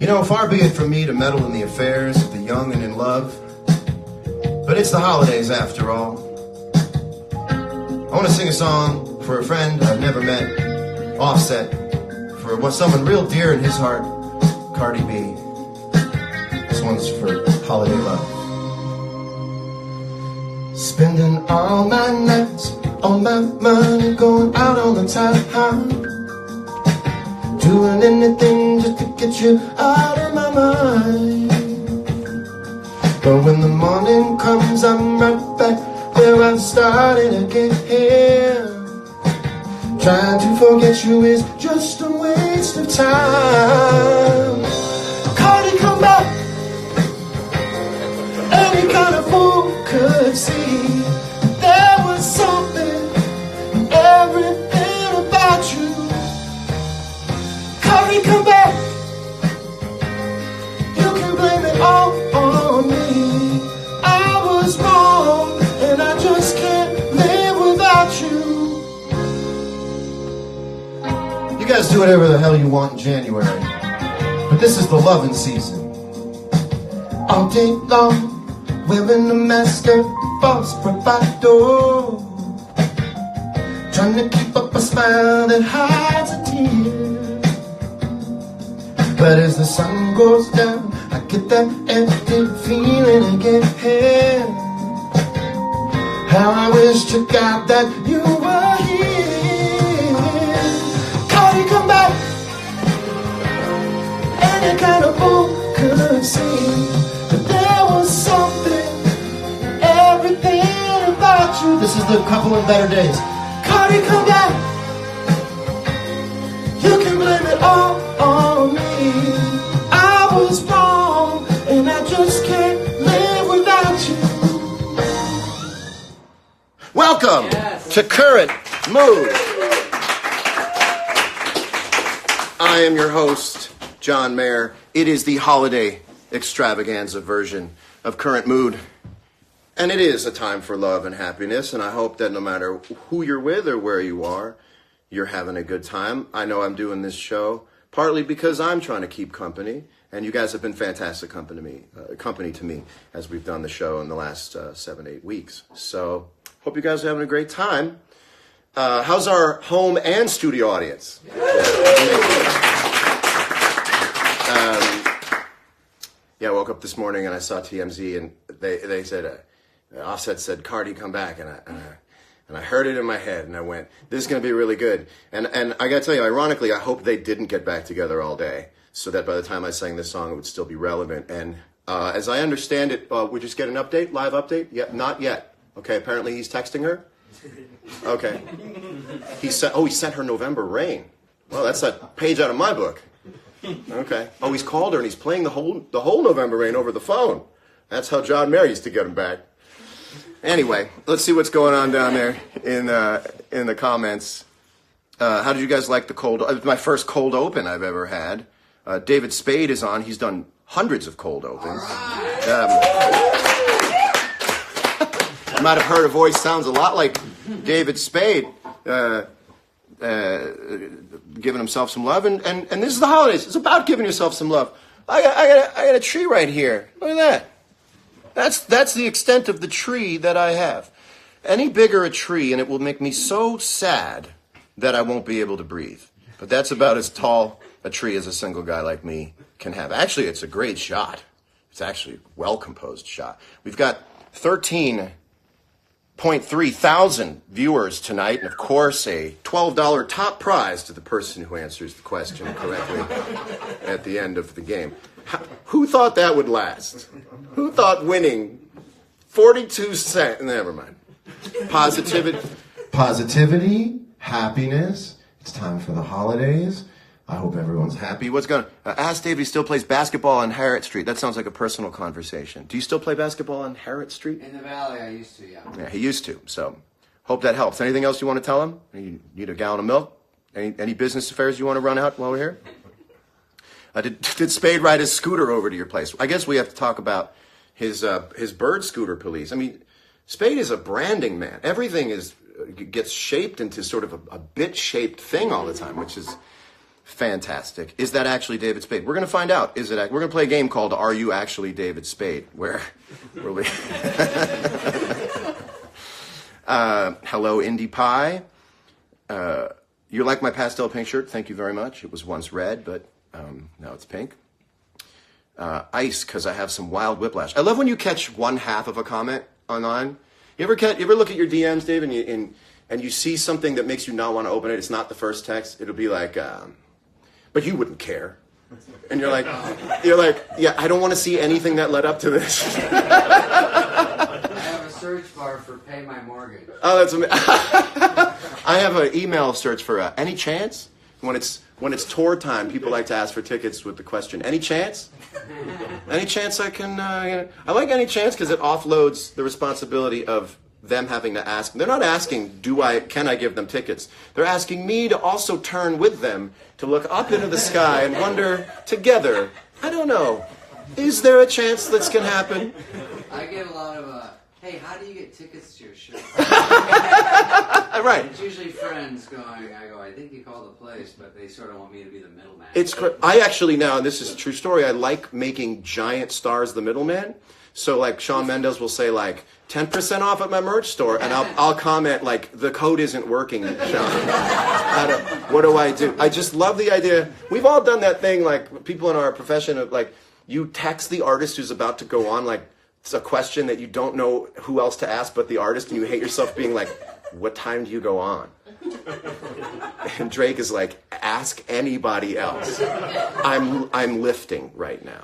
You know, far be it from me to meddle in the affairs of the young and in love, but it's the holidays after all. I want to sing a song for a friend I've never met, Offset, for someone real dear in his heart, Cardi B. This one's for holiday love. Spending all my nights, all my money going out on the time, doing anything just to get you out of my mind. But when the morning comes, I'm right back where I started again. Trying to forget you is just a waste of time. Cardi, come back. Any kind of fool could see there was something, everything about you. Cardi, come back. You can blame it all on me. I was wrong, and I just can't live without you. You guys do whatever the hell you want in January, but this is the loving season. All day long, wearing a mask of false bravado, trying to keep up a smile that hides a tear. But as the sun goes down, I get that empty feeling again. How I wish to God that you were here. Cardi, come back. Any kind of fool could see that there was something, everything about you. This is the couple of better days. Cardi, come back. You can blame it all on me. I was wrong, and I just can't live without you. Welcome to Current Mood. I am your host, John Mayer. It is the holiday extravaganza version of Current Mood. And it is a time for love and happiness, and I hope that no matter who you're with or where you are, you're having a good time. I know I'm doing this show partly because I'm trying to keep company, and you guys have been fantastic company to me as we've done the show in the last 7-8 weeks. So hope you guys are having a great time. How's our home and studio audience? Yeah, I woke up this morning and I saw TMZ, and they said, Offset said, Cardi, come back, and I heard it in my head, and I went, this is going to be really good. And I got to tell you, ironically, I hope they didn't get back together all day, so that by the time I sang this song, it would still be relevant. And as I understand it, we just get an update, live update? Yep, not yet. Okay, apparently he's texting her? Okay. He sent her November Rain. Well, that's a page out of my book. Okay. Oh, he's called her, and he's playing the whole November Rain over the phone. That's how John Mayer used to get him back. Anyway, let's see what's going on down there in the comments. How did you guys like the cold? It was my first cold open I've ever had. David Spade is on. He's done hundreds of cold opens. You might have heard a voice sounds a lot like David Spade, giving himself some love. And this is the holidays. It's about giving yourself some love. I got a tree right here. Look at that. That's the extent of the tree that I have. Any bigger a tree, and it will make me so sad that I won't be able to breathe. But that's about as tall a tree as a single guy like me can have. Actually, it's a great shot. It's actually a well-composed shot. We've got 13.3 thousand viewers tonight, and of course, a $12 top prize to the person who answers the question correctly at the end of the game. Who thought that would last? Who thought winning 42 cents? Never mind. Positivity, happiness. It's time for the holidays. I hope everyone's happy. What's going on? Ask Dave if he still plays basketball on Harriet Street. That sounds like a personal conversation. Do you still play basketball on Harriet Street? In the Valley, I used to, yeah. Yeah, he used to. So hope that helps. Anything else you want to tell him? You need a gallon of milk? Any business affairs you want to run out while we're here? Did Spade ride his scooter over to your place? I guess we have to talk about his bird scooter police. I mean, Spade is a branding man. Everything gets shaped into sort of a bit-shaped thing all the time, which is Fantastic. Is that actually David Spade? We're going to find out. We're going to play a game called Are You Actually David Spade? Where we... hello, Indie Pie. You like my pastel pink shirt? Thank you very much. It was once red, but now it's pink. Ice, because I have some wild whiplash. I love when you catch one half of a comment online. You ever look at your DMs, Dave, and you see something that makes you not want to open it? It's not the first text. It'll be like, but you wouldn't care. And you're like, yeah, I don't want to see anything that led up to this. I have a search bar for pay my mortgage. Oh, that's amazing. I have an email search for any chance. When it's tour time, people like to ask for tickets with the question, any chance? Any chance I can... I like any chance because it offloads the responsibility of them having to ask. They're not asking, can I give them tickets? They're asking me to also turn with them to look up into the sky and wonder together, I don't know, is there a chance this can happen? I get a lot of, hey, how do you get tickets to your show? Right. It's usually friends going, I think you called the place, but they sort of want me to be the middleman. I actually now, and this is a true story, I like making giant stars the middleman. So like Shawn Mendes will say like 10% off at my merch store, and I'll comment like the code isn't working, Shawn. What do I do? I just love the idea. We've all done that thing, like people in our profession of like you text the artist who's about to go on like it's a question that you don't know who else to ask but the artist, and you hate yourself being like, what time do you go on? And Drake is like, ask anybody else. I'm lifting right now.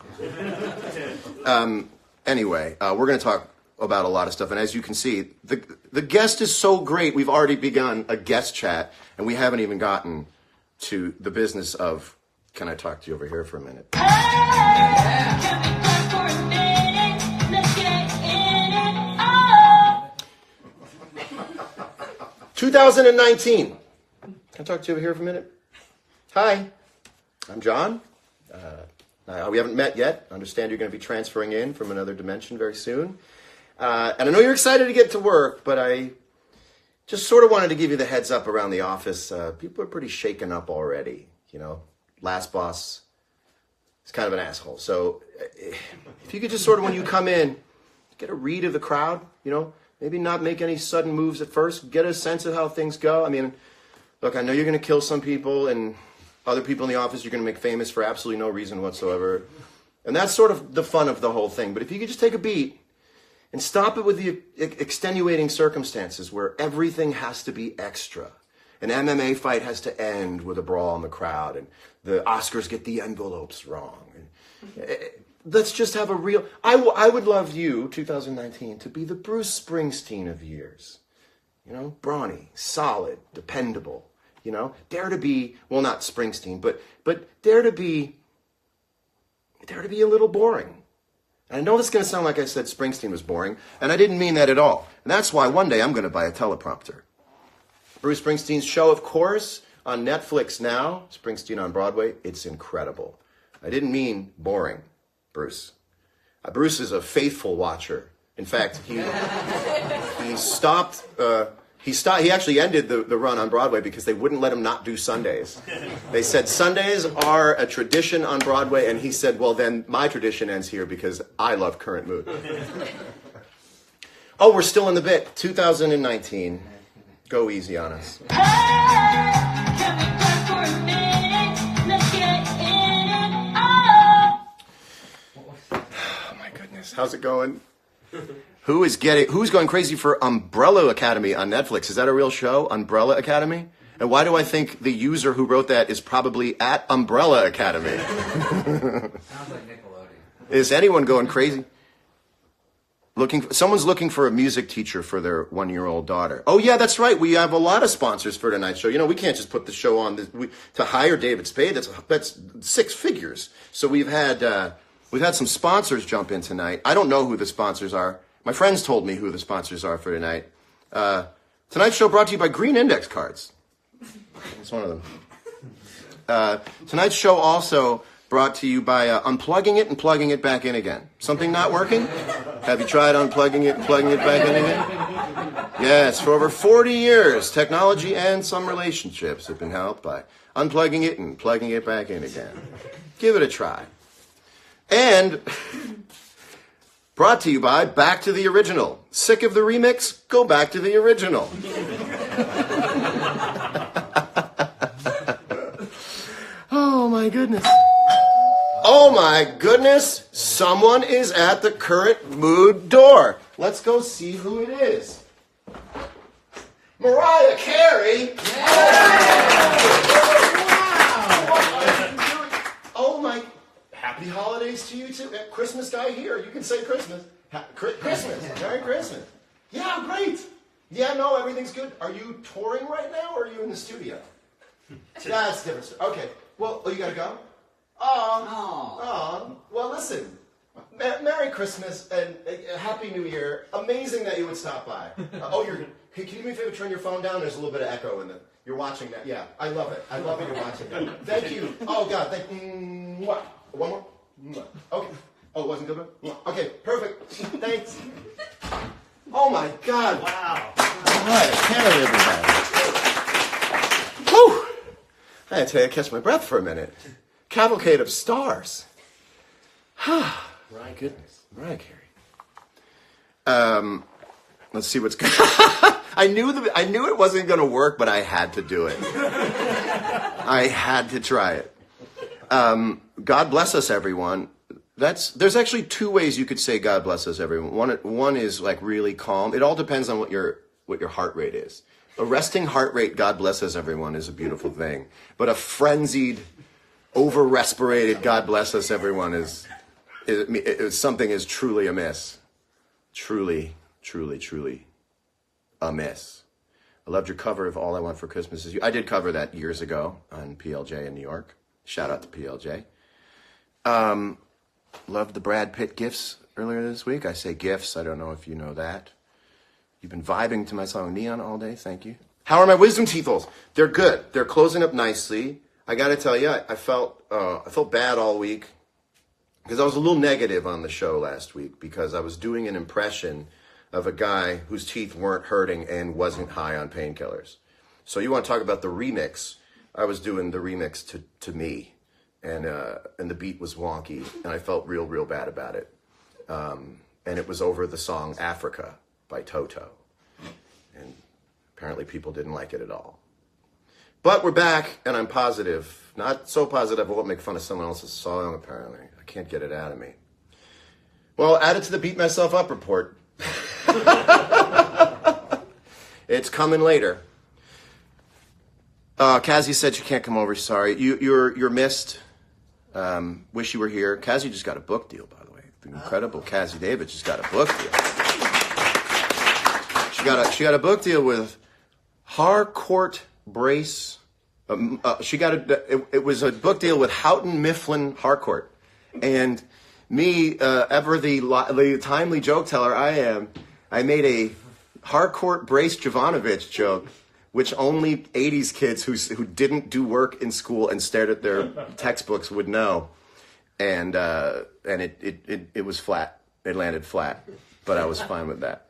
Anyway, we're going to talk about a lot of stuff. And as you can see, the guest is so great. We've already begun a guest chat, and we haven't even gotten to the business of, can I talk to you over here for a minute? Yeah. 2019. Can I talk to you over here for a minute? Hi, I'm John. We haven't met yet. I understand you're going to be transferring in from another dimension very soon. And I know you're excited to get to work, but I just sort of wanted to give you the heads up around the office. People are pretty shaken up already. You know, last boss is kind of an asshole. So if you could just sort of, when you come in, get a read of the crowd, you know, maybe not make any sudden moves at first. Get a sense of how things go. I mean, look, I know you're going to kill some people, and other people in the office you're going to make famous for absolutely no reason whatsoever. And that's sort of the fun of the whole thing. But if you could just take a beat and stop it with the extenuating circumstances where everything has to be extra. An MMA fight has to end with a brawl in the crowd, and the Oscars get the envelopes wrong. And, let's just have a real... I would love you, 2019, to be the Bruce Springsteen of years. You know, brawny, solid, dependable. You know, dare to be, well, not Springsteen, but dare to be a little boring. And I know this is going to sound like I said Springsteen was boring, and I didn't mean that at all. And that's why one day I'm going to buy a teleprompter. Bruce Springsteen's show, of course, on Netflix now, Springsteen on Broadway, it's incredible. I didn't mean boring, Bruce. Bruce is a faithful watcher. In fact, he actually ended the run on Broadway because they wouldn't let him not do Sundays. They said Sundays are a tradition on Broadway, and he said, well, then my tradition ends here because I love Current Mood. Oh, we're still in the bit. 2019. Go easy on us. Oh my goodness, how's it going? Who's going crazy for Umbrella Academy on Netflix? Is that a real show, Umbrella Academy? And why do I think the user who wrote that is probably at Umbrella Academy? Sounds like Nickelodeon. Is anyone going crazy? Someone's looking for a music teacher for their 1-year-old daughter. Oh yeah, that's right. We have a lot of sponsors for tonight's show. You know, we can't just put the show on to hire David Spade. That's 6 figures. So we've had some sponsors jump in tonight. I don't know who the sponsors are. My friends told me who the sponsors are for tonight. Tonight's show brought to you by Green Index Cards. It's one of them. Tonight's show also brought to you by unplugging it and plugging it back in again. Something not working? Have you tried unplugging it and plugging it back in again? Yes, for over 40 years, technology and some relationships have been helped by unplugging it and plugging it back in again. Give it a try. And brought to you by Back to the Original. Sick of the remix? Go back to the original. Oh my goodness. Oh my goodness. Someone is at the Current Mood door. Let's go see who it is. Mariah Carey. Oh my, happy holidays to you too. Christmas guy here. You can say Christmas. Christmas. Merry Christmas. Yeah, great. Yeah, no, everything's good. Are you touring right now or are you in the studio? That's different. Okay. Well, you gotta go? Oh. Well, listen. Merry Christmas and Happy New Year. Amazing that you would stop by. Hey, can you do me a favor? Turn your phone down. There's a little bit of echo in the. You're watching that. Yeah, I love it. I love that you're watching that. Thank you. Oh God. What? One more. Okay. Oh, it wasn't good. Okay. Perfect. Thanks. Oh my God. Wow. All right. Canada, everybody. Whew. I had to catch my breath for a minute. Cavalcade of stars. My goodness. Mariah Carey. Let's see what's good. I knew it wasn't going to work, but I had to do it. I had to try it. God bless us, everyone. There's actually two ways you could say God bless us, everyone. One is like really calm. It all depends on what your heart rate is. A resting heart rate, God bless us, everyone, is a beautiful thing. But a frenzied, over-respirated, God bless us, everyone, is something is truly amiss. Truly, truly, truly amiss. I loved your cover of All I Want for Christmas Is You. I did cover that years ago on PLJ in New York. Shout out to PLJ. Loved the Brad Pitt gifts earlier this week. I say gifts. I don't know if you know that. You've been vibing to my song Neon all day. Thank you. How are my wisdom teeth holes? They're good. They're closing up nicely. I got to tell you, I felt bad all week because I was a little negative on the show last week because I was doing an impression of a guy whose teeth weren't hurting and wasn't high on painkillers. So you want to talk about the remix? I was doing the remix to me, and the beat was wonky, and I felt real bad about it. And it was over the song Africa by Toto. And apparently people didn't like it at all. But we're back, and I'm positive. Not so positive I won't make fun of someone else's song, apparently. I can't get it out of me. Well, add it to the Beat Myself Up report. It's coming later. Kazi said she can't come over. Sorry. You're missed. Wish you were here. Kazi just got a book deal, by the way. The incredible Kazi David just got a book deal. She got a book deal with Harcourt Brace. It was a book deal with Houghton Mifflin Harcourt, and me, ever the timely joke teller I am, I made a Harcourt Brace Jovanovich joke, which only 80s kids who didn't do work in school and stared at their textbooks would know, and it was flat. It landed flat, but I was fine with that.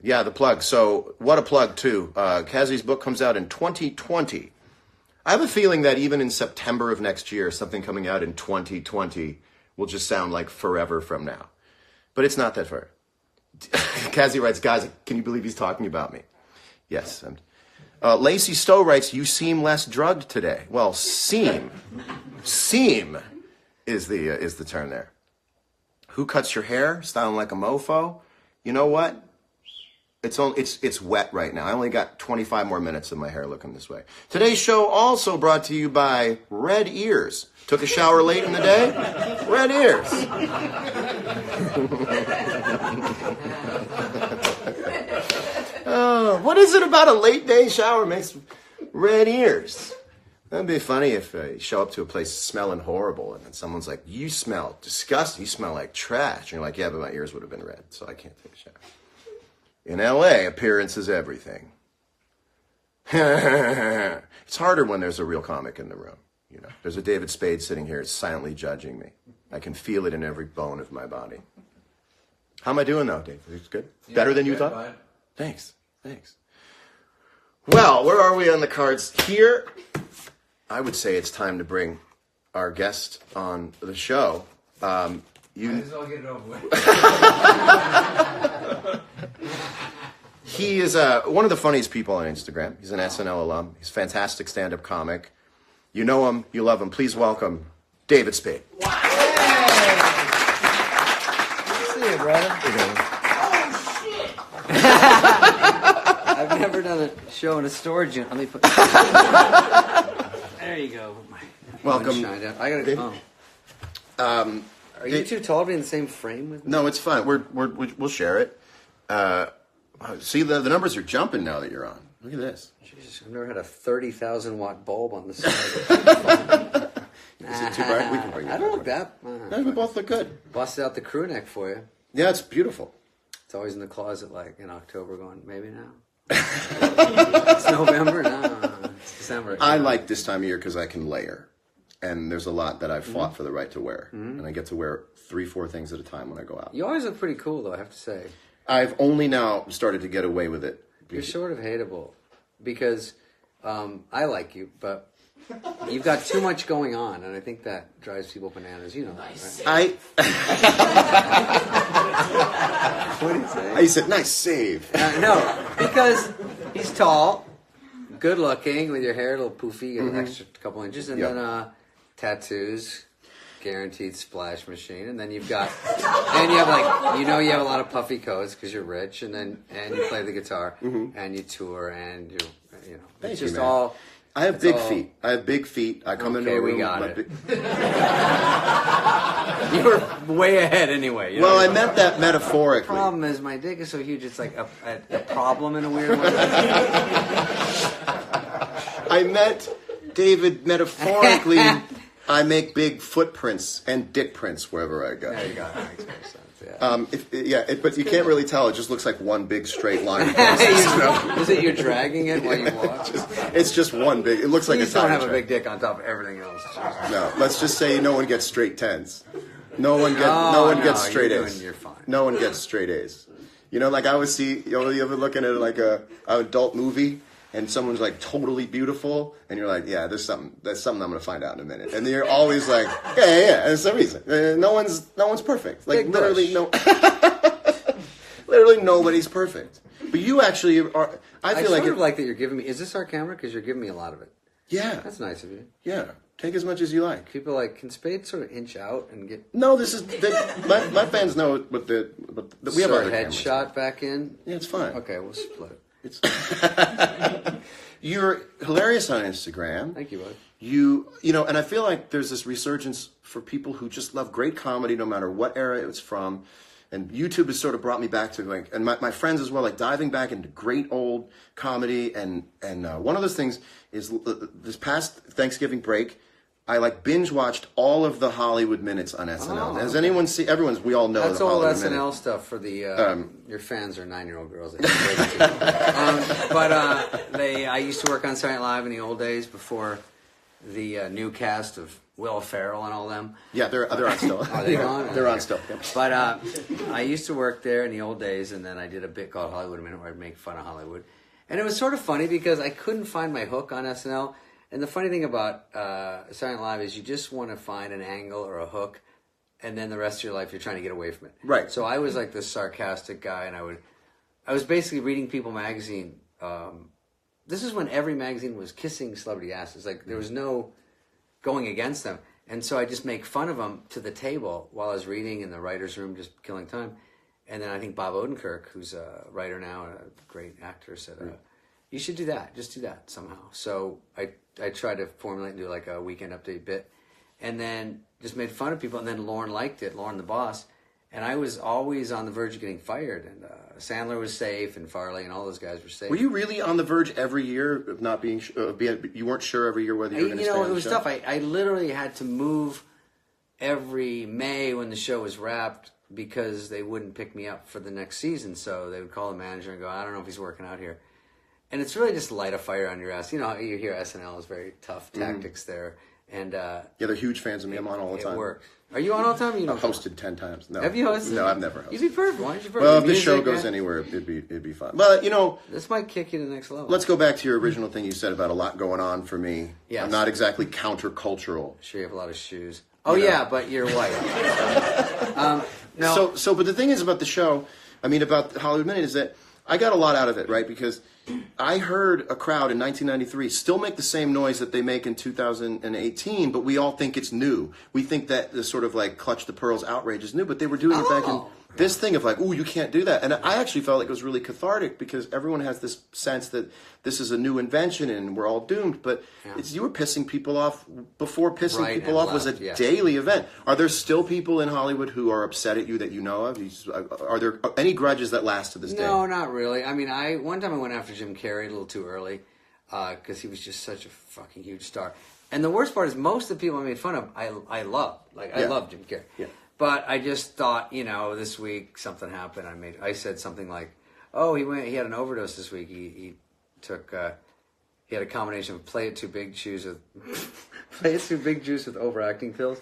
Yeah, the plug. So, what a plug, too. Kazi's book comes out in 2020. I have a feeling that even in September of next year, something coming out in 2020 will just sound like forever from now. But it's not that far. Kazi writes, guys, can you believe he's talking about me? Yes. Lacey Stowe writes, you seem less drugged today. Well, seem is the term there. Who cuts your hair? Styling like a mofo? You know what? It's wet right now. I only got 25 more minutes of my hair looking this way. Today's show also brought to you by Red Ears. Took a shower late in the day? Red Ears. Oh, what is it about a late day shower makes red ears? That'd be funny if you show up to a place smelling horrible and then someone's like, you smell disgusting, you smell like trash. And you're like, yeah, but my ears would have been red, so I can't take a shower. In LA, appearance is everything. It's harder when there's a real comic in the room. You know, there's a David Spade sitting here silently judging me. I can feel it in every bone of my body. How am I doing, though, Dave? Is it good? Yeah, Better than you good, thought? bud. Thanks. Well, where are we on the cards here? I would say it's time to bring our guest on the show. Might as well get it over with. He is one of the funniest people on Instagram. He's an SNL alum. He's a fantastic stand-up comic. You know him, you love him. Please welcome David Spade. Good to see you, brother. I've never done a show in a storage unit. Let me put. There you go. Welcome. I gotta. Oh. Are you too tall to be in the same frame with me? No, it's fine. We'll share it. See, the numbers are jumping now that you're on. Look at this. Jesus, I've never had a 30,000 watt bulb on the side. Is it too bright? We can bring it I don't look back. that. No, we both look good. Busted out the crew neck for you. Yeah, it's beautiful. It's always in the closet, like in October, going maybe now. It's November, no, it's December. I like this time of year because I can layer. And there's a lot that I've fought for the right to wear. And I get to wear 3-4 things at a time when I go out. You always look pretty cool, though. I have to say. I've only now started to get away with it. You're sort of hateable because I like you, but you've got too much going on, and I think that drives people bananas. You know, right? What did you say? I said, nice save. No, because he's tall, good looking, with your hair a little poofy, you get an extra couple inches, and then tattoos, guaranteed splash machine, and then you've got, and you have like, you have a lot of puffy coats because you're rich, and you play the guitar, and you tour, and it's Thank just you, man. all. I have big feet. I have big feet. I come into a room. We got my it. You were way ahead anyway. Well, I meant that metaphorically. The problem is my dick is so huge, it's like a problem in a weird way. I meant, David, metaphorically, I make big footprints and dick prints wherever I go. There you go. That makes more sense. Yeah. But you can't really tell. It just looks like one big straight line. Across the Is it you're dragging it while you walk? It's just one big. It looks like Please a don't tire have a track. big dick on top of everything else. No, let's just say no one gets straight 10s. No one gets straight A's. You're fine. No one gets straight A's. You know, like I always see, you ever looking at like an adult movie and someone's like totally beautiful and you're like, yeah, that's something I'm going to find out in a minute. And you're always like, yeah, there's some reason. No one's perfect. Like Big literally brush. literally nobody's perfect. But you actually are, I feel I like sort of like that you're giving me, is this our camera? Because you're giving me a lot of it. yeah. That's nice of you. Yeah. Take as much as you like. People are like, can Spade sort of inch out and get No, this is my fans know what the we have other cameras. headshot back in? Yeah, it's fine. Okay, we'll split it. It's You're hilarious on Instagram. Thank you, bud. You know, and I feel like there's this resurgence for people who just love great comedy no matter what era it's from. And YouTube has sort of brought me back to like, and my friends as well, like diving back into great old comedy. And one of those things is this past Thanksgiving break, I like binge watched all of the Hollywood Minutes on SNL. Oh, Has okay. anyone seen? We all know That's the all Hollywood SNL Minute. stuff for the your fans are 9-year-old girls. I used to work on Saturday Night Live in the old days before the new cast of Will Ferrell and all them. Yeah, they're on still. Are they gone? They're on still. Yep. But I used to work there in the old days, and then I did a bit called Hollywood Minute where I'd make fun of Hollywood. And it was sort of funny because I couldn't find my hook on SNL. And the funny thing about Saturday Night Live is you just want to find an angle or a hook, and then the rest of your life you're trying to get away from it. Right. So I was like this sarcastic guy, and I was basically reading People magazine. This is when every magazine was kissing celebrity asses. Like there was no going against them. And so I just make fun of them to the table while I was reading in the writer's room, just killing time. And then I think Bob Odenkirk, who's a writer now, a great actor, said, you should do that. Just do that somehow. So I tried to formulate and do like a weekend update bit. And then just made fun of people. And then Lauren liked it, Lauren the boss. And I was always on the verge of getting fired. And Sandler was safe, and Farley and all those guys were safe. Were you really on the verge every year of not being? You weren't sure every year whether you were going to stay on it the was show? tough. I literally had to move every May when the show was wrapped because they wouldn't pick me up for the next season. So they would call the manager and go, I don't know if he's working out here. And it's really just light a fire on your ass. You know, you hear SNL is very tough tactics there. And Yeah, they're huge fans of me. I'm on all the time. It works. Are you on all the time? You I've hosted 10 times. No. Have you hosted? No, I've never hosted. You'd be perfect. Why don't you? Well, if this show goes anywhere, it'd be fun. But this might kick you to the next level. let's go back to your original thing you said about a lot going on for me. Yes. I'm not exactly countercultural. Sure, you have a lot of shoes. Oh yeah, but you're white. No. But the thing is about the show, about Hollywood Minute, is that I got a lot out of it, right? Because I heard a crowd in 1993 still make the same noise that they make in 2018, but we all think it's new. We think that the sort of like Clutch the Pearls outrage is new, but they were doing it back in this thing of like, ooh, you can't do that. And I actually felt like it was really cathartic because everyone has this sense that this is a new invention and we're all doomed. But you were pissing people off before pissing people off was a daily event. Are there still people in Hollywood who are upset at you that you know of? Are there any grudges that last to this day? No, not really. One time I went after Jim Carrey a little too early because he was just such a fucking huge star. And the worst part is most of the people I made fun of, I love. I love Jim Carrey. Yeah. But I just thought, this week something happened. I said something like, "Oh, he had an overdose this week. He took he had a combination of play it too big juice with overacting pills,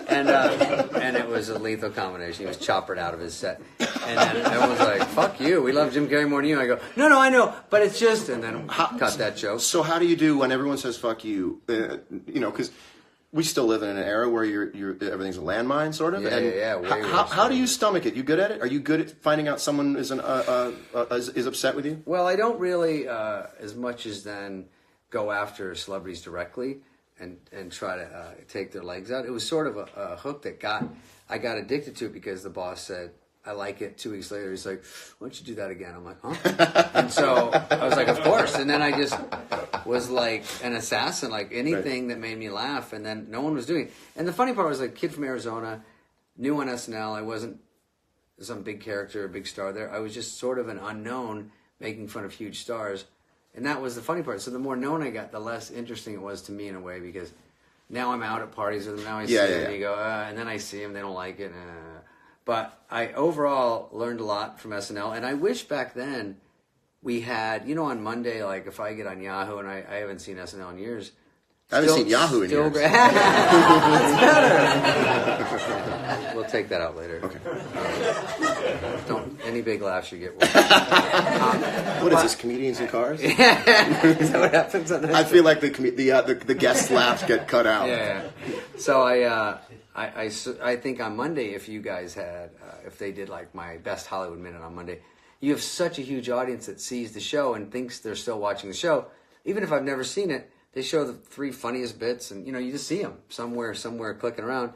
and it was a lethal combination. He was choppered out of his set, and then everyone's like, "Fuck you, we love Jim Carrey more than you." And I go, "No, I know, but it's just," and then cut that joke. So how do you do when everyone says "fuck you"? Because we still live in an era where everything's a landmine, sort of. How do you stomach it? You good at it? Are you good at finding out someone is upset with you? Well, I don't really as much as then go after celebrities directly and try to take their legs out. It was sort of a hook that I got addicted to it because the boss said, "I like it." 2 weeks later, he's like, "Why don't you do that again?" I'm like, "Huh?" And so I was like, "Of course." And then I just was like an assassin, like anything that made me laugh. And then no one was doing it. And the funny part was, like, kid from Arizona, new on SNL. I wasn't some big character, a big star there. I was just sort of an unknown making fun of huge stars. And that was the funny part. So the more known I got, the less interesting it was to me in a way, because now I'm out at parties with them. Now I see them, and you go, and then I see them, they don't like it. But I overall learned a lot from SNL, and I wish back then we had, on Monday, like if I get on Yahoo, and I haven't seen SNL in years. I haven't seen Yahoo in years. That's better. We'll take that out later. Okay. Don't any big laughs you get. What is this? Comedians in cars? Is that what happens on that? I feel like the guest laughs get cut out. Yeah. So I think on Monday, if you guys had, if they did like my best Hollywood Minute on Monday, you have such a huge audience that sees the show and thinks they're still watching the show. Even if I've never seen it, they show the 3 funniest bits, and you just see them somewhere clicking around.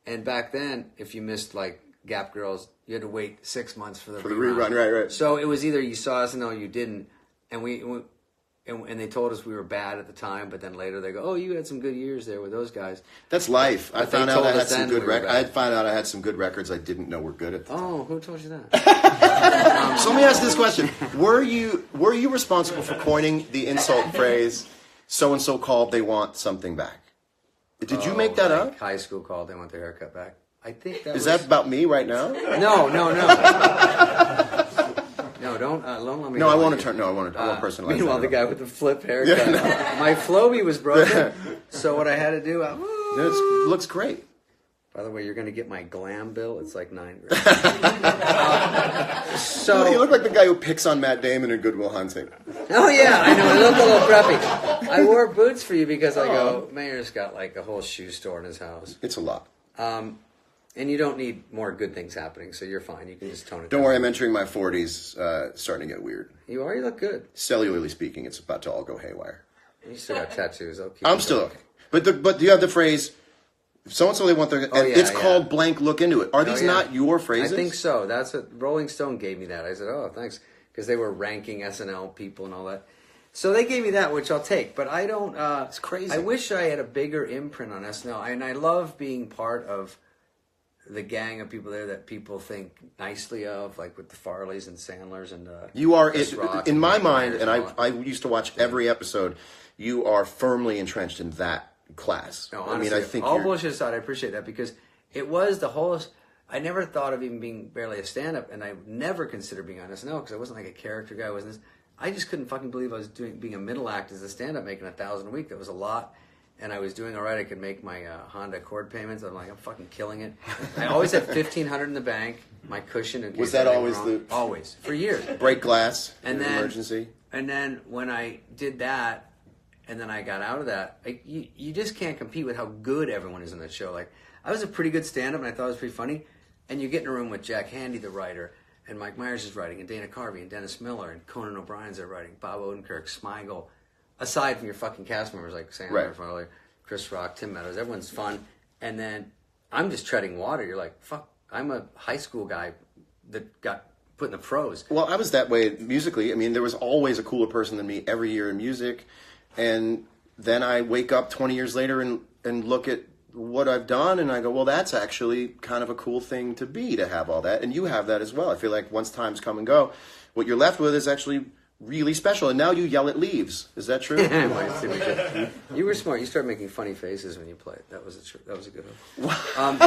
And back then, if you missed like Gap Girls, you had to wait 6 months for the rerun. Right. So it was either you saw us and no, you didn't, and and they told us we were bad at the time, but then later they go, "Oh, you had some good years there with those guys." That's life. I found out I had some good records. I found out I had some good records I didn't know were good at the time. Oh, who told you that? So let me ask this question: Were you responsible for coining the insult phrase "so and so called, they want something back"? Did you make that up? High school called, they want their haircut back. I think that is that about me right now? No. No, don't let me. No, I want to turn. No, I want to personalize. Meanwhile, the guy with the flip haircut. Yeah, no. My Flowbee was broken, so what I had to do. It looks great. By the way, you're going to get my glam bill. It's like $9 grand. So you look like the guy who picks on Matt Damon in Good Will Hunting. Oh yeah, I know. I look a little preppy. I wore boots for you because I go, Mayor's got like a whole shoe store in his house. It's a lot. And you don't need more good things happening, so you're fine. You can just tone it down. Don't worry, I'm entering my 40s, starting to get weird. You are? You look good. Cellularly speaking, it's about to all go haywire. You still got tattoos. I'm still okay. But do you have the phrase, so-and-so they want their... it's called blank, look into it. Are these not your phrases? I think so. That's what Rolling Stone gave me that. I said, oh, thanks. Because they were ranking SNL people and all that. So they gave me that, which I'll take. But I don't... it's crazy. I wish I had a bigger imprint on SNL. And I love being part of the gang of people there that people think nicely of, like with the Farleys and Sandlers and you are in my mind, and I used to watch every episode. You are firmly entrenched in that class. No, honestly, I think all bullshit aside, I appreciate that because it was the whole. I never thought of even being barely a stand-up, and I never considered being on SNL because I wasn't like a character guy. I just couldn't fucking believe I was being a middle act as a stand-up, making $1,000 a week. That was a lot. and I was doing all right. I could make my Honda Accord payments. I'm like, I'm fucking killing it. I always had $1,500 in the bank, my cushion. In case Was that anything always wrong. Always for years? break glass And in then emergency? And then when I did that, and then I got out of that, you just can't compete with how good everyone is in that show. Like, I was a pretty good stand-up, and I thought it was pretty funny. And you get in a room with Jack Handy, the writer, and Mike Myers is writing, and Dana Carvey, and Dennis Miller, and Conan O'Brien's there writing, Bob Odenkirk, Smigel. Aside from your fucking cast members like Sandler, Farley, Chris Rock, Tim Meadows, everyone's fun. And then I'm just treading water. You're like, fuck, I'm a high school guy that got put in the pros. Well, I was that way musically. I mean, there was always a cooler person than me every year in music. And then I wake up 20 years later and look at what I've done, and I go, well, that's actually kind of a cool thing to be, to have all that. And you have that as well. I feel like once times come and go, what you're left with is actually really special. And now you yell at leaves. Is that true? You were smart. You started making funny faces when you played. That was a good one.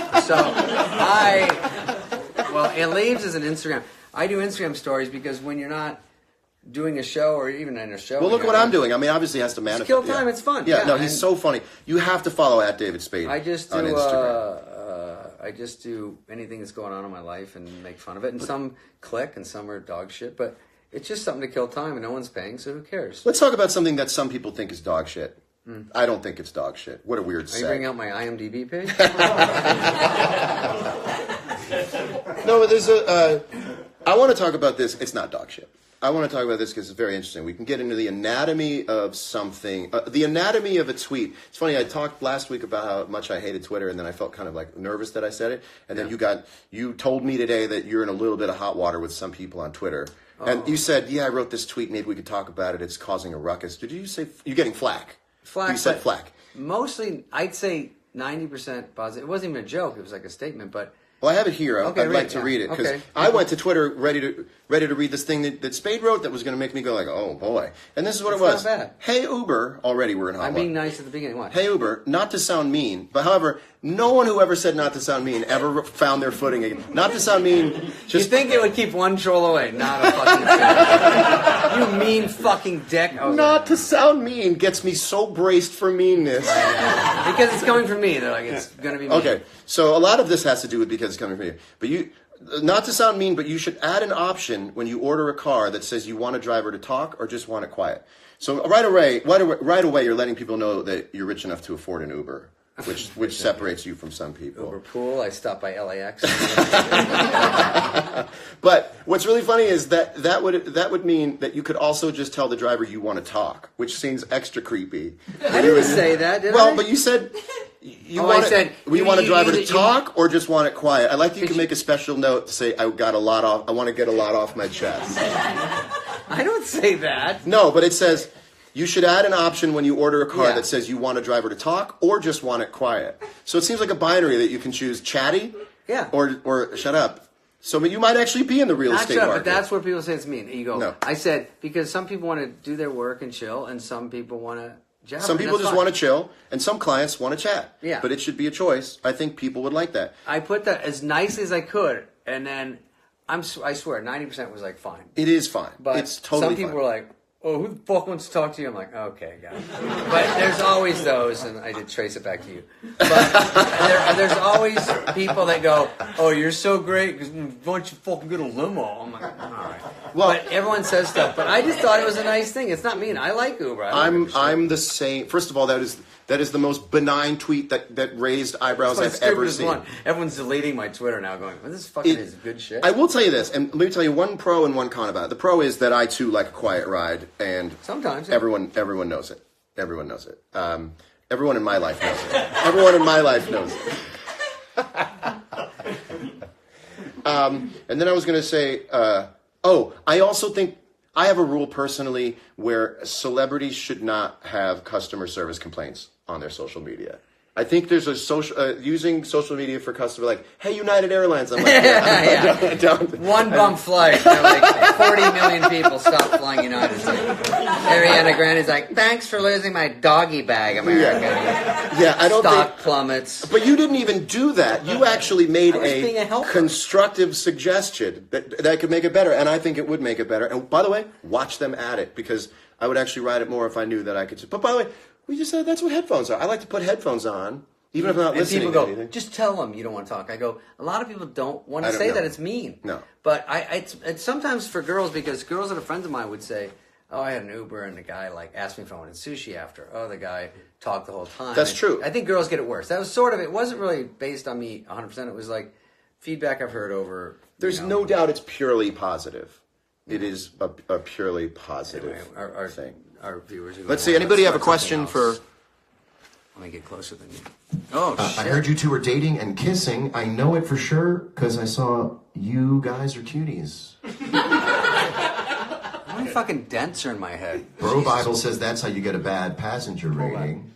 And Leaves is an Instagram. I do Instagram stories because when you're not doing a show or even in a show. Well, look what I'm doing. I mean, obviously, it has to manifest. Kill time. It's fun. Yeah, no, he's so funny. You have to follow at David Spade. I just do. On Instagram. I just do anything that's going on in my life and make fun of it. And some click, and some are dog shit. But it's just something to kill time, and no one's paying, so who cares? Let's talk about something that some people think is dog shit. I don't think it's dog shit. What a weird Are you bringing out my IMDb page? No, but there's I want to talk about this. It's not dog shit. I want to talk about this because it's very interesting. We can get into the anatomy of something, the anatomy of a tweet. It's funny, I talked last week about how much I hated Twitter, and then I felt kind of like nervous that I said it. And then you told me today that you're in a little bit of hot water with some people on Twitter. Oh. And you said, I wrote this tweet, maybe we could talk about it. It's causing a ruckus. Did you say, you're getting flack? You said flack. Mostly, I'd say 90% positive. It wasn't even a joke. It was like a statement, but... Well, I have it here. I'd like to read it because I went to Twitter ready to read this thing that Spade wrote that was going to make me go like, oh boy. And this is what it was. Not bad. Hey Uber, already we're in hot water. I'm being nice at the beginning. What? Hey Uber, not to sound mean, but however, no one who ever said not to sound mean ever found their footing again. Not to sound mean. Just you think it would keep one troll away? Not a fucking thing. You mean fucking dick. Not to sound mean gets me so braced for meanness. Because it's coming from me. They're like, it's going to be mean. Okay, so a lot of this has to do with because it's coming from you. But not to sound mean, but you should add an option when you order a car that says you want a driver to talk or just want it quiet. So right away, you're letting people know that you're rich enough to afford an Uber, which separates you from some people. Uber pool. I stopped by LAX. But what's really funny is that would mean that you could also just tell the driver you want to talk, which seems extra creepy. I didn't say that, did I? Well, but you said. You want a driver to talk or just want it quiet? I like that you can make a special note to say I want to get a lot off my chest. I don't say that. No, but it says you should add an option when you order a car that says you want a driver to talk or just want it quiet. So it seems like a binary that you can choose chatty or shut up. So you might actually be in the real estate market. But that's where people say it's mean. You go, no. I said, because some people want to do their work and chill, and some people want to jabber. Some people just want to chill, and some clients want to chat. Yeah. But it should be a choice. I think people would like that. I put that as nice as I could, and then I swear, 90% was like fine. It is fine. But it's totally some people fine. were like, oh, who the fuck wants to talk to you? I'm like, okay, guys. But there's always those, and I did trace it back to you. But there's always people that go, oh, you're so great, because why don't you fucking get a limo? I'm like, all right. Well, but everyone says stuff. But I just thought it was a nice thing. It's not mean. I like Uber. I'm the same. First of all, that is the most benign tweet that raised eyebrows I've ever seen. One. Everyone's deleting my Twitter now going, well, this fucking is good shit. I will tell you this, and let me tell you one pro and one con about it. The pro is that I, too, like a quiet ride, and sometimes everyone knows it. Everyone knows it. Everyone in my life knows it. Everyone in my life knows it. And then I was going to say, I also think I have a rule personally where celebrities should not have customer service complaints on their social media. I think there's a using social media for customer, like, hey, United Airlines. I'm like, I don't. One bum flight. Like 40 million people stopped flying United. Ariana Grande's like, thanks for losing my doggy bag, America. Yeah, I don't Stock plummets. But you didn't even do that. You actually made a constructive suggestion that could make it better, and I think it would make it better. And by the way, watch them at it, because I would actually ride it more if I knew that I could. But by the way, We just said that's what headphones are. I like to put headphones on, even if I'm not And listening people to go, anything. just tell them you don't want to talk. I go, a lot of people don't want I to don't say know. that. It's mean. No. But it's sometimes for girls, because girls that are friends of mine would say, oh, I had an Uber and the guy like asked me if I wanted sushi after. Oh, the guy talked the whole time. That's And true. I think girls get it worse. That was sort of, it wasn't really based on me 100%. It was like feedback I've heard over. There's no doubt it's purely positive. It is a purely positive Anyway, our thing. Our viewers. Let's see. Anybody have a question for? Let me get closer than you. Oh, shit. I heard you two were dating and kissing. I know it for sure because I saw you guys are cuties. How many fucking dents are in my head? Bro Jesus. Bible says that's how you get a bad passenger rating.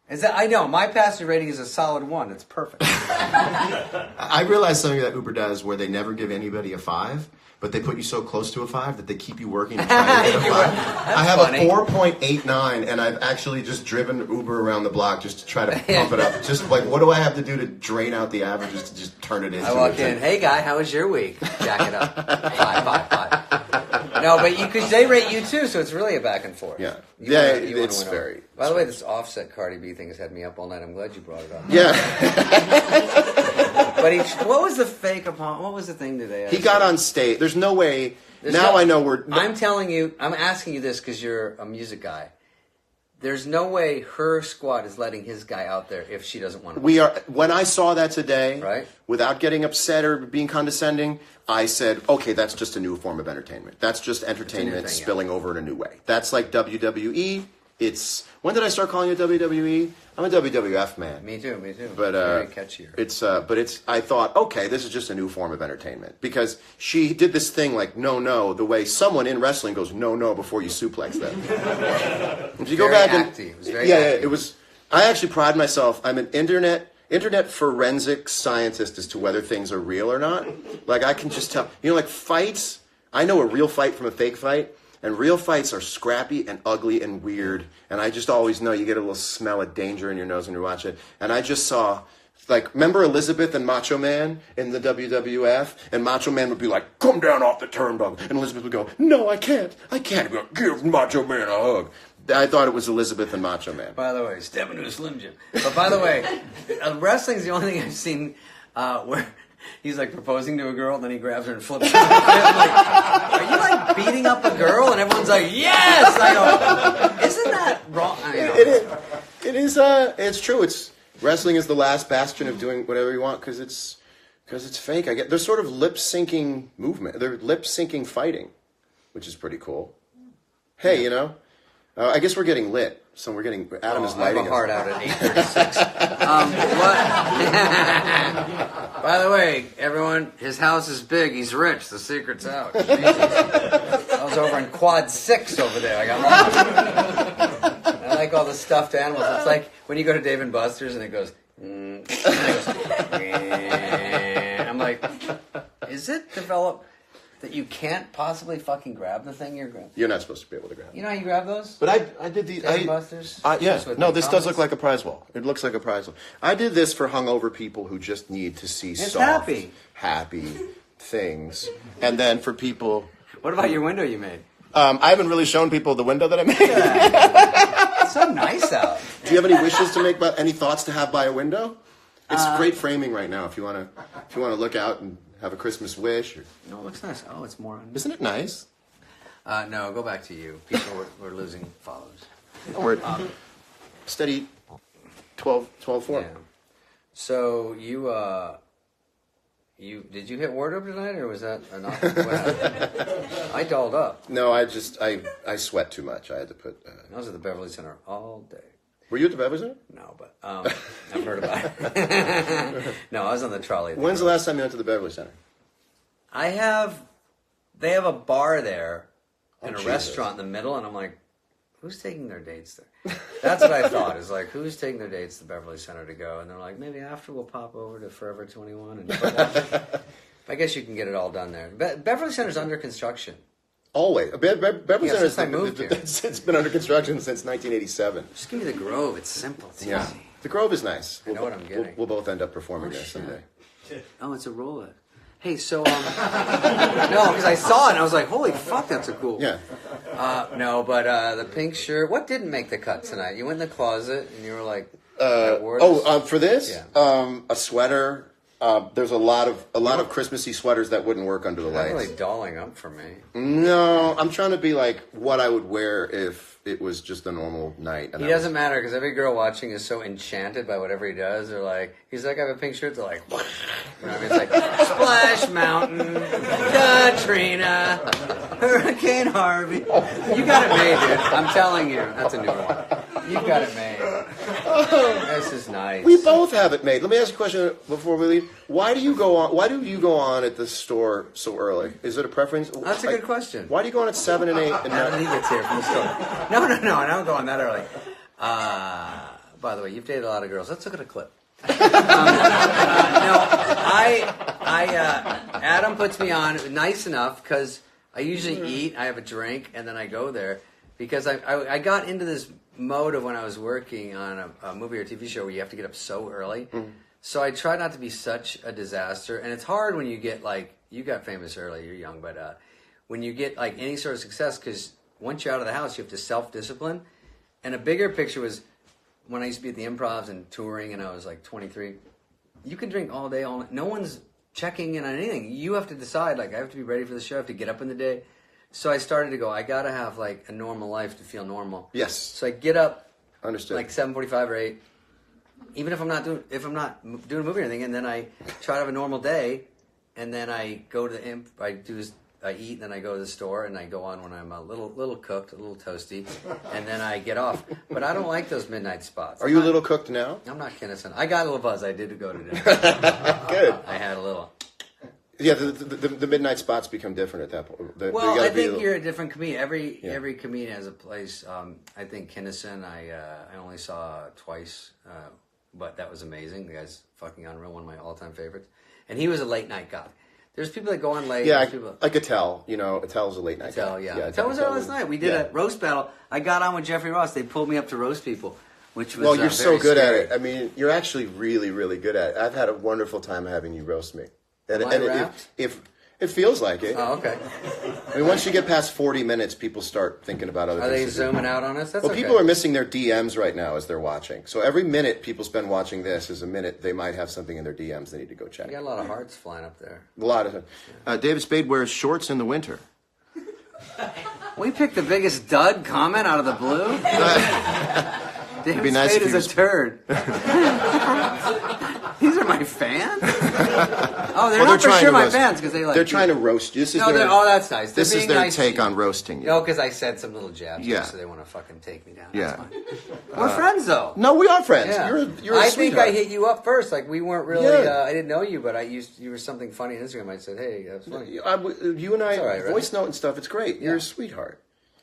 Is that, I know, my passenger rating is a solid 1. It's perfect. I realized something that Uber does where they never give anybody a 5, but they put you so close to a 5 that they keep you working to try to get a 5. I have funny. a 4.89, and I've actually just driven Uber around the block just to try to pump it up. Just like, what do I have to do to drain out the averages to just turn it into? I walk in, hey guy, how was your week? Jack it up. 5. No, but because they rate you too, so it's really a back and forth. Yeah. You Yeah, wanna it's win over. very- By the way, this offset Cardi B thing has had me up all night. I'm glad you brought it up. Yeah. But what was the fake upon? What was the thing today? He got on stage. There's no way. There's now no- I know we're. I'm telling you, I'm asking you this because you're a music guy. There's no way her squad is letting his guy out there if she doesn't want to. We are. When I saw that today, Right. without getting upset or being condescending, I said, "Okay, that's just a new form of entertainment. That's just entertainment thing, yeah. spilling over in a new way. That's like WWE. It's when did I start calling it WWE? I'm a WWF man. Me too. But very catchier. it's. I thought, okay, this is just a new form of entertainment because she did this thing like no, the way someone in wrestling goes no before you suplex them. If you go Very back and acty. It was very yeah, acty. it was. I actually pride myself. I'm an internet forensic scientist as to whether things are real or not. Like I can just tell. You know, like fights. I know a real fight from a fake fight. And real fights are scrappy and ugly and weird. And I just always know you get a little smell of danger in your nose when you watch it. And I just saw, like, remember Elizabeth and Macho Man in the WWF? And Macho Man would be like, come down off the turnbuckle. And Elizabeth would go, no, I can't. I can't. He'd go, give Macho Man a hug. I thought it was Elizabeth and Macho Man. By the way, step into a Slim Jim. But by the way, wrestling's the only thing I've seen where he's like proposing to a girl, and then he grabs her and flips her. I'm like, are you like beating up a girl? And everyone's like, yes! I go, isn't that wrong? I know. It is, it's true. Wrestling is the last bastion of doing whatever you want because it's fake. They're sort of lip syncing movement. They're lip syncing fighting, which is pretty cool. Hey, you know, I guess we're getting lit. So we're getting Adam is I have lighting a us. heart out at 8:36. What? By the way, everyone, his house is big. He's rich. The secret's out. Jesus. I was over in Quad 6 over there. I got lost. I like all the stuffed animals. It's like when you go to Dave & Buster's and it goes. And it goes I'm like, is it developed that you can't possibly fucking grab the thing you're grabbing? You're not supposed to be able to grab it. You know how you grab those? But I did these. Dave & Buster's? Yeah. Just with No, the this does look comments? like a prize wall. It looks like a prize wall. I did this for hungover people who just need to see It's soft, happy. things. And then for people... What about your window you made? I haven't really shown people the window that I made. It's so nice out. Do you have any wishes to make, any thoughts to have by a window? It's great framing right now if you want to look out and have a Christmas wish. Or, No, it looks nice. Oh, it's more on. isn't it nice? No, go back to you. People were losing followers. We're steady 12-4. Yeah. So you did you hit wardrobe tonight, or was that enough? I dolled up. No, I sweat too much. I had to put... I was at the Beverly Center all day. were you at the Beverly Center? No, but I've heard about it. No, I was on the trolley. at When's the last time you went to the Beverly Center? They have a bar there and a Jesus. restaurant in the middle, and I'm like, who's taking their dates there? That's what I thought. Is like, who's taking their dates to the Beverly Center to go? And they're like, maybe after we'll pop over to Forever 21. And I guess you can get it all done there. Beverly Center's under construction. Always. Beverly Yeah, Center since I moved here. it's been under construction since 1987. Just give me the Grove. It's simple. It's Yeah. easy. The Grove is nice. I know what I'm getting. We'll both end up performing there shit. someday. Oh, it's a Rolex. Hey, so no, because I saw it and I was like, holy fuck, that's a cool. Yeah. No, but the pink shirt. What didn't make the cut tonight? You went in the closet and you were like, for this, Yeah. a sweater. There's a lot of Christmassy sweaters that wouldn't work under the not lights. really dolling up for me. No, I'm trying to be like what I would wear if it was just a normal night. And He doesn't matter because every girl watching is so enchanted by whatever he does. They're like, he's like, I have a pink shirt. They're like, you know what I mean? It's like Splash Mountain, Katrina, Hurricane Harvey. You got it made, dude. I'm telling you, that's a new one. You got it made. This is nice. We both have it made. Let me ask you a question before we leave. Why do you go on at the store so early? Is it a preference? That's a good question. Why do you go on at 7 and 8 and When he not? gets here from the store. No, I don't go on that early. By the way, you've dated a lot of girls. Let's look at a clip. Adam puts me on nice enough because I usually eat, I have a drink, and then I go there because I got into this mode of when I was working on a movie or TV show where you have to get up so early. So I try not to be such a disaster, and it's hard when you get you got famous early, you're young, but when you get any sort of success, because once you're out of the house, you have to self-discipline. And a bigger picture was when I used to be at the Improvs and touring, and I was 23. You can drink all day, all night. No one's checking in on anything. You have to decide, I have to be ready for the show. I have to get up in the day. So I started to go, I got to have, a normal life to feel normal. Yes. So I get up, Understood. 7:45 or 8, even if I'm not doing a movie or anything, and then I try to have a normal day, and then I go to the Imp, I eat, and then I go to the store, and I go on when I'm a little cooked, a little toasty, and then I get off. But I don't like those midnight spots. Are you a little cooked now? I'm not Kinnison. I got a little buzz. I did go today. Good. I had a little. Yeah, the midnight spots become different at that point. Well, I think you're a different comedian. Every comedian has a place. I think Kinnison, I only saw twice, but that was amazing. The guy's fucking unreal, one of my all-time favorites. And he was a late night guy. There's people that go on late. Yeah, people, like Attell. Attell's a late night guy. Attell was there last night. We did a roast battle. I got on with Jeffrey Ross. They pulled me up to roast people, which was Well, you're so good scary. at it. I mean, you're actually really, really good at it. I've had a wonderful time having you roast me. And, Am I wrapped? if it feels like it. Oh, okay. I mean, once you get past 40 minutes, people start thinking about other Are things. they zooming out on us? That's Well, okay. people are missing their DMs right now as they're watching. So every minute people spend watching this is a minute they might have something in their DMs they need to go check. You got a lot of hearts flying up there. A lot of David Spade wears shorts in the winter. We picked the biggest dud comment out of the blue. David be nice Spade if is you a just- turd. These are my fans? Oh, they're Well, not for trying sure to my roast- fans because they like. They're trying to roast you. This is No, their, oh, that's nice. They're This is being their nice to take you. on roasting you. No, because I said some little jabs. Yeah. So they want to fucking take me down. Yeah. That's fine. We're friends though. No, we are friends. Yeah. You're a I think sweetheart. I hit you up first. We weren't really. Yeah. I didn't know you, but you were something funny on Instagram. I said, "Hey, that's funny." You and I It's all right, right? voice note and stuff. It's great. You're Yeah. a sweetheart.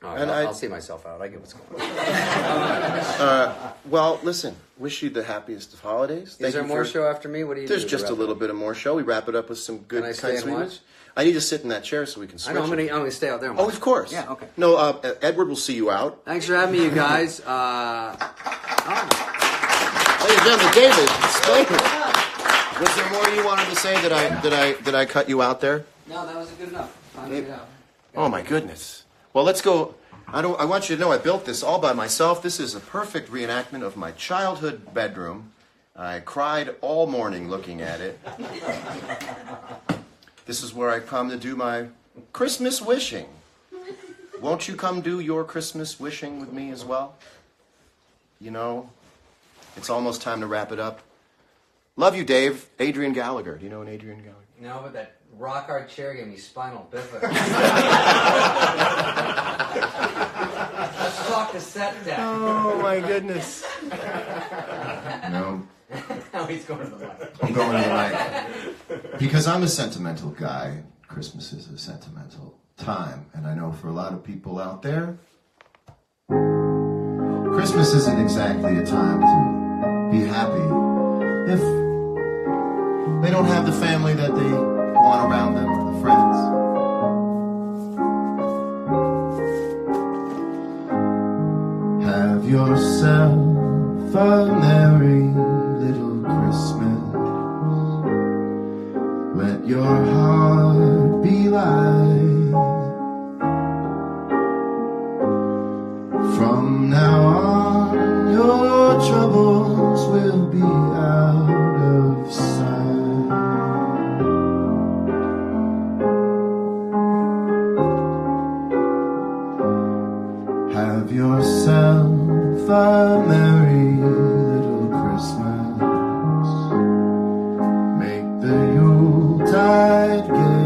Oh, And I'll see myself out. I get what's going on. Well, listen. Wish you the happiest of holidays. Is Thank there you more for- show after me? What do you There's do? to just wrap a it little up? bit of more show. We wrap it up with some good Can I stay kind and sweetness. watch? I need to sit in that chair so we can I switch. know. I'm gonna stay out there. And Oh, watch. of course. Yeah. Okay. No, Edward will see you out. Thanks for having me, you guys. Ladies and gentlemen, David Spade. Was there more you wanted to say that I cut you out there? No, that was good enough. Time to get out. Oh my goodness. Well, let's go. I want you to know I built this all by myself. This is a perfect reenactment of my childhood bedroom. I cried all morning looking at it. This is where I come to do my Christmas wishing. Won't you come do your Christmas wishing with me as well? You know, it's almost time to wrap it up. Love you, Dave. Adrian Gallagher. Do you know an Adrian Gallagher? No, but that rock hard chair gave me spinal bifida. Let's talk the set deck. Oh my goodness. No, Now he's going to the mic. I'm going to the right. Because I'm a sentimental guy. Christmas is a sentimental time. And I know for a lot of people out there, Christmas isn't exactly a time to be happy if they don't have the family that they want around them or the friends. Have yourself a merry little Christmas. Let your heart be light. now on, your troubles will be out of sight. Have yourself a merry little Christmas. Make the Yuletide gay.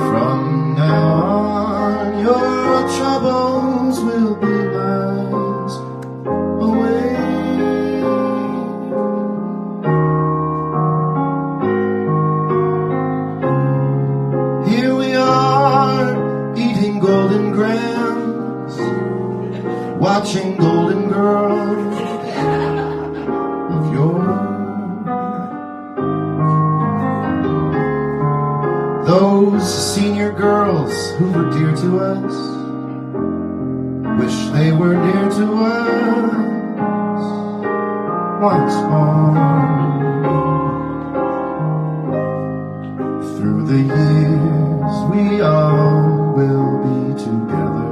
From now on, your troubles will be miles away. Here we are, eating golden grams, watching golden girls of yore. Those senior girls who were dear to us, wish they were near to us once more. Through the years we all will be together,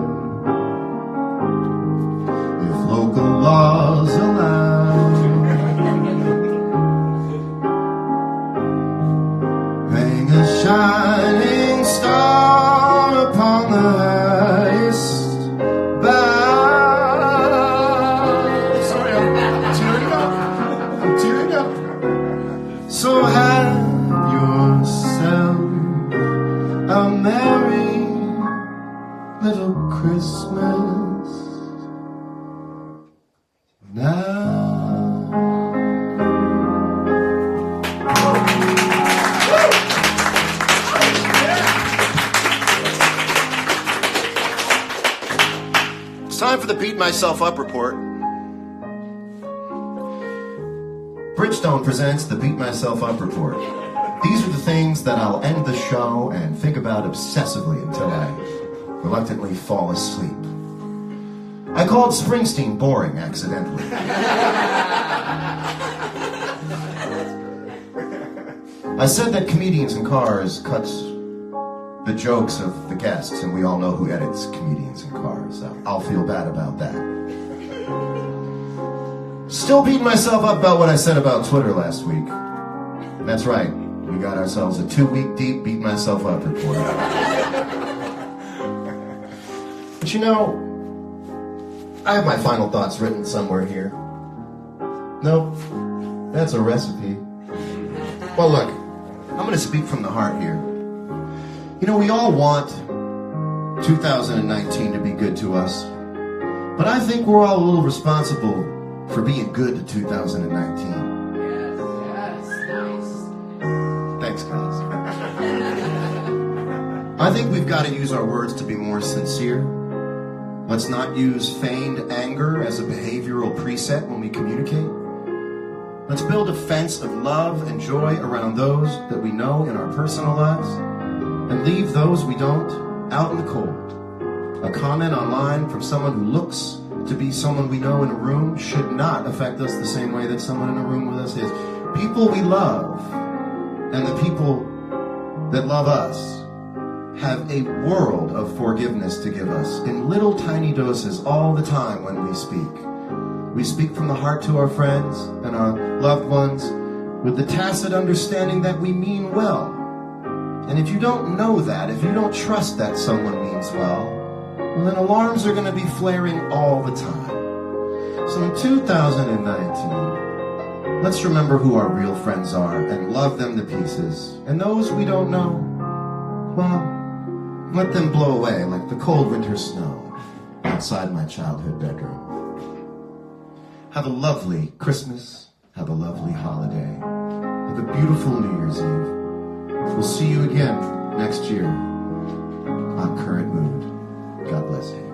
if local laws allow. Hang a shining star upon the highest bough. Sorry, I'm tearing up. I'm tearing up. So have yourself a merry little Christmas now. It's time for the Beat Myself Up report. Bridgestone presents the Beat Myself Up report. These are the things that I'll end the show and think about obsessively until I reluctantly fall asleep. I called Springsteen boring accidentally. I said that comedians in cars cuts the jokes of the guests, and we all know who edits comedians in cars. I'll feel bad about that. Still beating myself up about what I said about Twitter last week. That's right, we got ourselves a 2-week deep beat myself up report. But you know, I have my final thoughts written somewhere here. Nope, that's a recipe. Well, look, I'm going to speak from the heart here. You know, we all want 2019 to be good to us, but I think we're all a little responsible for being good to 2019. Yes, nice. Thanks, guys. I think we've got to use our words to be more sincere. Let's not use feigned anger as a behavioral preset when we communicate. Let's build a fence of love and joy around those that we know in our personal lives, and leave those we don't out in the cold. A comment online from someone who looks to be someone we know in a room should not affect us the same way that someone in a room with us is. People we love and the people that love us have a world of forgiveness to give us in little tiny doses all the time when we speak. We speak from the heart to our friends and our loved ones with the tacit understanding that we mean well. And if you don't know that, if you don't trust that someone means well, then alarms are going to be flaring all the time. So in 2019, let's remember who our real friends are and love them to pieces. And those we don't know, well, let them blow away like the cold winter snow outside my childhood bedroom. Have a lovely Christmas. Have a lovely holiday. Have a beautiful New Year's Eve. We'll see you again next year on Current Mood. God bless you.